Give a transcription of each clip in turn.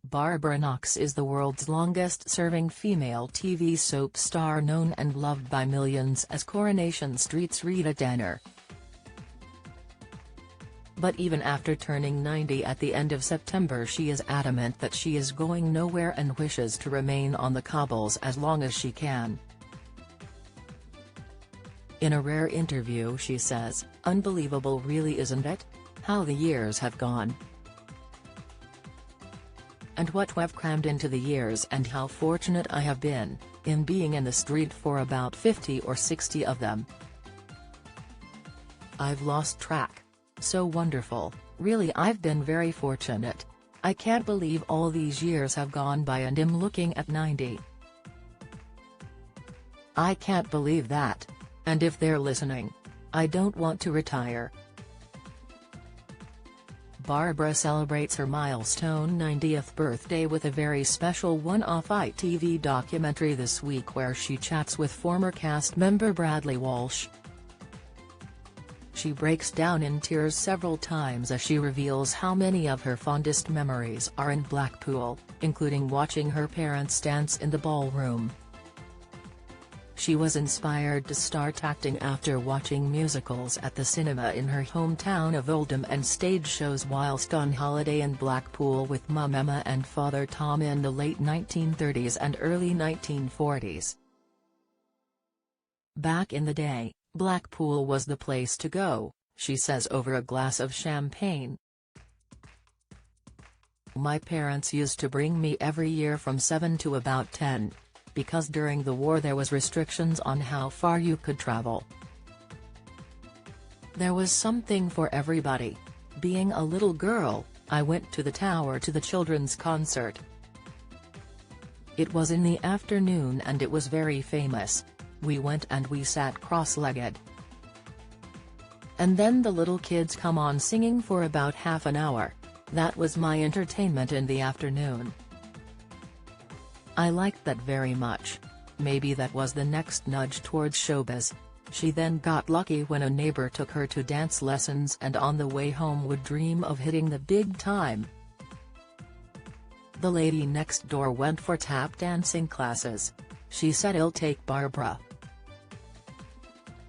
Barbara Knox is the world's longest-serving female TV soap star, known and loved by millions as Coronation Street's Rita Denner. But even after turning 90 at the end of September, she is adamant that she is going nowhere and wishes to remain on the cobbles as long as she can. In a rare interview she says, "Unbelievable, really, isn't it? How the years have gone. And what we've crammed into the years, and how fortunate I have been, in being in the street for about 50 or 60 of them. I've lost track. So wonderful, really, I've been very fortunate. I can't believe all these years have gone by and I'm looking at 90. I can't believe that. And if they're listening, I don't want to retire." Barbara celebrates her milestone 90th birthday with a very special one-off ITV documentary this week, where she chats with former cast member Bradley Walsh. She breaks down in tears several times as she reveals how many of her fondest memories are in Blackpool, including watching her parents dance in the ballroom. She was inspired to start acting after watching musicals at the cinema in her hometown of Oldham and stage shows whilst on holiday in Blackpool with Mum Emma and Father Tom in the late 1930s and early 1940s. "Back in the day, Blackpool was the place to go," she says over a glass of champagne. "My parents used to bring me every year from 7 to about 10. Because during the war there was restrictions on how far you could travel. There was something for everybody. Being a little girl, I went to the Tower to the children's concert. It was in the afternoon and it was very famous. We went and we sat cross-legged. And then the little kids come on singing for about half an hour. That was my entertainment in the afternoon. I liked that very much. Maybe that was the next nudge towards showbiz." She then got lucky when a neighbor took her to dance lessons and on the way home would dream of hitting the big time. The lady next door went for tap dancing classes. She said, "I'll take Barbara."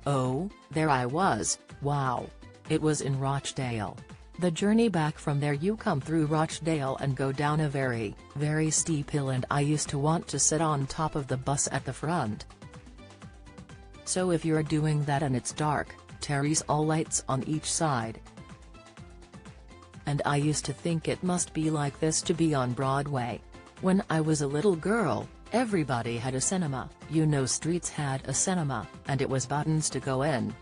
Oh, there I was, wow. It was in Rochdale. The journey back from there, you come through Rochdale and go down a very, very steep hill, and I used to want to sit on top of the bus at the front. So if you're doing that and it's dark, Terry's all lights on each side. And I used to think it must be like this to be on Broadway. When I was a little girl, everybody had a cinema, you know, streets had a cinema, and it was buttons to go in.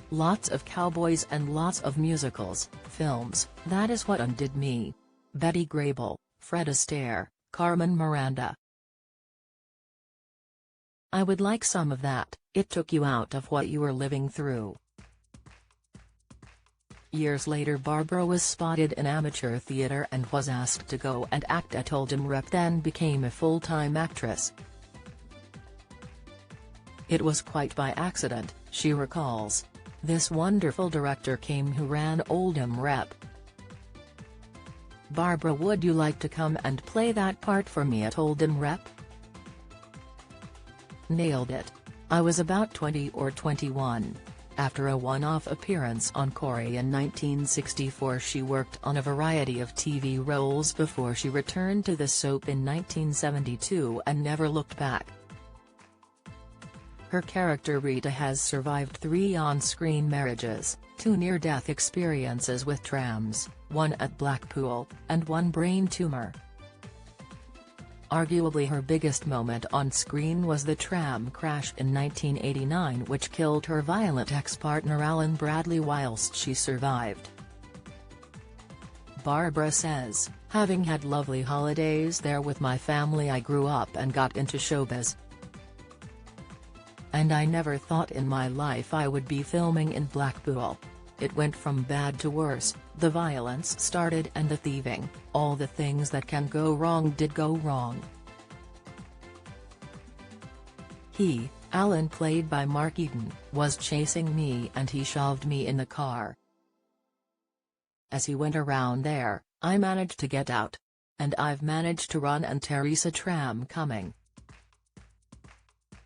Lots of cowboys and lots of musicals, films, that is what undid me. Betty Grable, Fred Astaire, Carmen Miranda. I would like some of that. It took you out of what you were living through." Years later, Barbara was spotted in amateur theatre and was asked to go and act at Oldham Rep, then became a full-time actress. "It was quite by accident," she recalls. "This wonderful director came who ran Oldham Rep. Barbara, would you like to come and play that part for me at Oldham Rep?" Nailed it. I was about 20 or 21. After a one-off appearance on Corrie in 1964, she worked on a variety of TV roles before she returned to the soap in 1972 and never looked back. Her character Rita has survived 3 on-screen marriages, 2 near-death experiences with trams, 1 at Blackpool, and 1 brain tumor. Arguably her biggest moment on screen was the tram crash in 1989, which killed her violent ex-partner Alan Bradley whilst she survived. Barbara says, "Having had lovely holidays there with my family, I grew up and got into showbiz. And I never thought in my life I would be filming in Blackpool. It went from bad to worse, the violence started and the thieving, all the things that can go wrong did go wrong. He, Alan, played by Mark Eden, was chasing me and he shoved me in the car. As he went around there, I managed to get out. And I've managed to run and Teresa tram coming.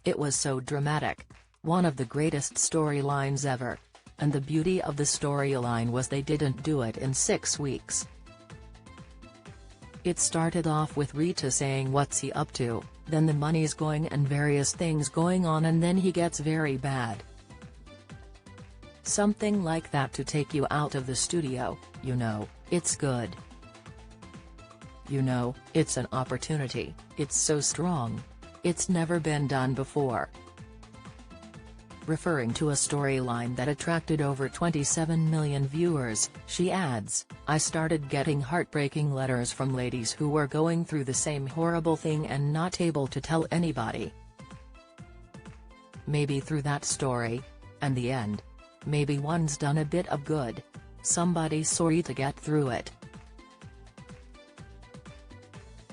It was so dramatic. One of the greatest storylines ever. And the beauty of the storyline was they didn't do it in 6 weeks. It started off with Rita saying what's he up to, then the money's going and various things going on, and then he gets very bad. Something like that to take you out of the studio, you know, it's good. You know, it's an opportunity, it's so strong. It's never been done before. Referring to a storyline that attracted over 27 million viewers, she adds, I started getting heartbreaking letters from ladies who were going through the same horrible thing and not able to tell anybody. Maybe through that story, and the end, maybe one's done a bit of good. Somebody's sorry to get through it.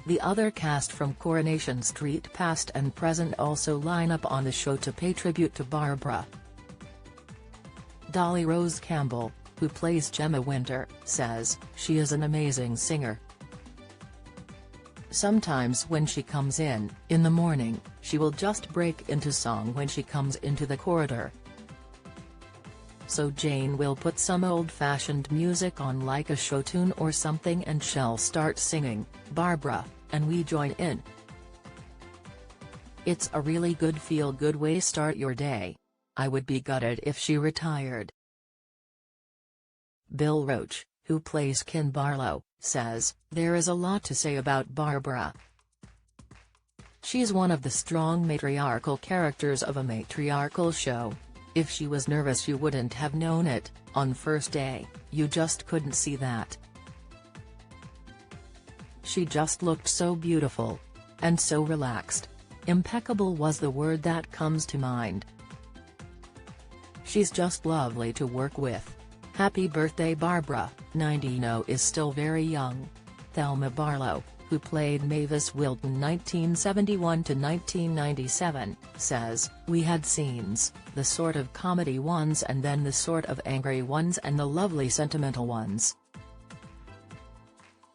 The other cast from Coronation Street past and present also line up on the show to pay tribute to Barbara. Dolly Rose Campbell, who plays Gemma Winter, says, she is an amazing singer. Sometimes when she comes in the morning, she will just break into song when she comes into the corridor. So Jane will put some old-fashioned music on like a show tune or something and she'll start singing, Barbara, and we join in. It's a really good feel-good way to start your day. I would be gutted if she retired. Bill Roach, who plays Ken Barlow, says, there is a lot to say about Barbara. She's one of the strong matriarchal characters of a matriarchal show. If she was nervous you wouldn't have known it, on first day, you just couldn't see that. She just looked so beautiful. And so relaxed. Impeccable was the word that comes to mind. She's just lovely to work with. Happy birthday Barbara, 90 is still very young. Thelma Barlow, who played Mavis Wilton 1971–1997, says, we had scenes, the sort of comedy ones and then the sort of angry ones and the lovely sentimental ones.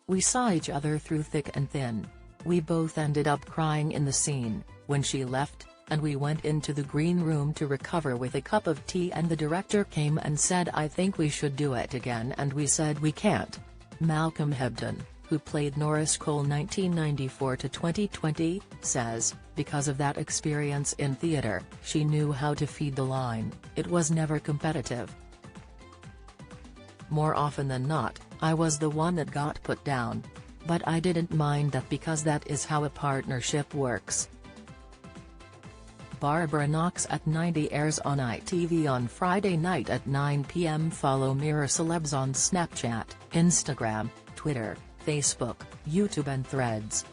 We saw each other through thick and thin. We both ended up crying in the scene, when she left, and we went into the green room to recover with a cup of tea and the director came and said I think we should do it again and we said we can't. Malcolm Hebden, who played Norris Cole 1994–2020, says, because of that experience in theatre, she knew how to feed the line, it was never competitive. More often than not, I was the one that got put down. But I didn't mind that because that is how a partnership works. Barbara Knox at 90 airs on ITV on Friday night at 9 p.m. Follow Mirror Celebs on Snapchat, Instagram, Twitter, Facebook, YouTube and Threads.